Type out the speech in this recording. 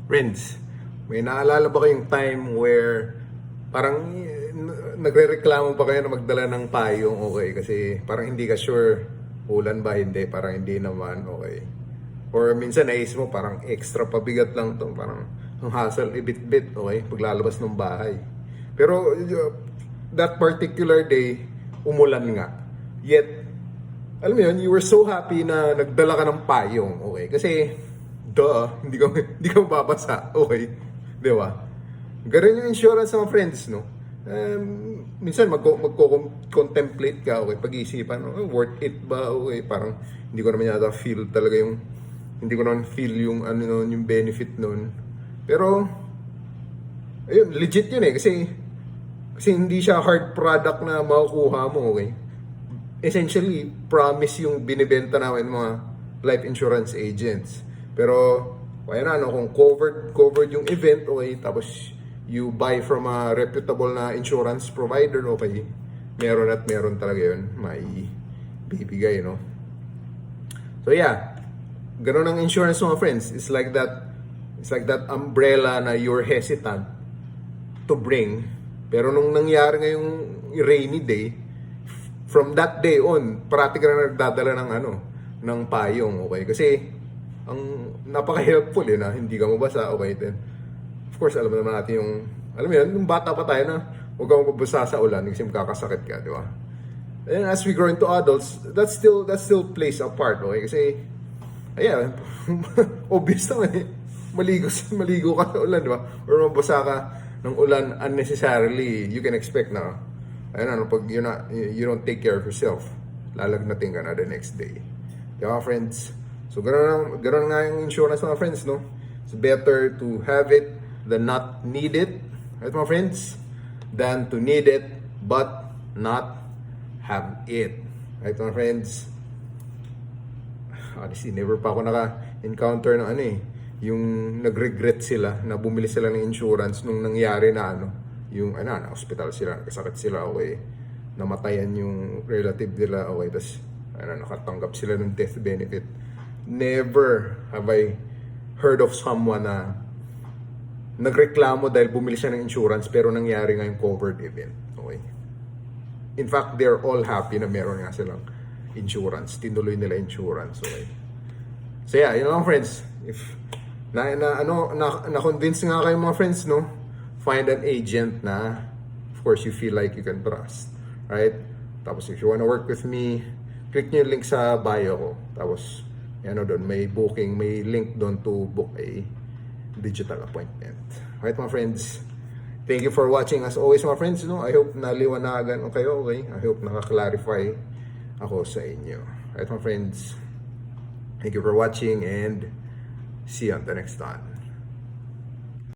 Friends, may naalala ba kayong time where parang nagrereklamo pa kayo na magdala ng payong, okay? Kasi parang hindi ka sure, ulan ba, hindi, parang hindi naman, okay? Or minsan naisip mo parang extra pabigat lang to, parang ang hassle, ibit-bit, okay? Paglalabas ng bahay. Pero that particular day, umulan nga. Yet, alam mo yun, you were so happy na nagdala ka ng payong, okay? Kasi, hindi ka mababasa, okay? Di ba? Ganun yung insurance ng friends, no? Minsan magko-contemplate ka, okay? Pag-iisipan, oh, worth it ba, okay? Parang hindi ko naman yata feel talaga yung, hindi ko naman feel yung, ano nun, yung benefit nun. Pero, ayun, legit yun eh, kasi hindi siya hard product na makukuha mo, okay? Essentially, promise yung binibenta namin mga life insurance agents. Pero, kaya na, kung covered yung event, okay, tapos you buy from a reputable na insurance provider, okay, meron at meron talaga yun, may bibigay, no? So yeah, ganun ang insurance mga friends. It's like that umbrella na you're hesitant to bring. Pero nung nangyari ngayong rainy day, from that day on, parati ka na nagdadala ng payong, okay? Kasi ang napaka-helpful na hindi ka mabasa, okay? Then, of course, alam naman natin alam mo yun, nung bata pa tayo na huwag kang mabasa sa ulan kasi makakasakit ka, di ba? And as we grow into adults, that still plays a part, okay? Kasi, ayan, obvious naman eh. Maligo ka sa ulan, di ba? Or mabasa ka ng ulan unnecessarily, you can expect na, ayun, pag you don't take care of yourself, lalagnatin ka na the next day. Di ba, friends? So, ganun nga yung insurance mga friends, no? It's better to have it than not need it, right mga friends? Than to need it but not have it. Right mga friends? Honestly, never pa ako naka-encounter ng yung nag-regret sila na bumili sila ng insurance nung nangyari na yung na hospital sila, nagkasakit sila, okay, namatayan yung relative nila, okay, tapos nakatanggap sila ng death benefit. Never have I heard of someone na nagreklamo dahil bumili siya ng insurance pero nangyari nga yung covered event, okay? In fact, they're all happy na meron nga silang insurance, tinuloy nila insurance, okay? So yeah, yun lang friends. If na-convince nga kayo mga friends, no? Find an agent na, of course, you feel like you can trust, right? Tapos if you wanna work with me, click nyo yung link sa bio ko. Tapos, doon, may booking, may link doon to book a digital appointment. Right, mga friends? Thank you for watching. As always, mga friends, no? I hope naliwanagan kayo, okay? I hope nakaklarify ako sa inyo. Right, mga friends? Thank you for watching and see you on the next time.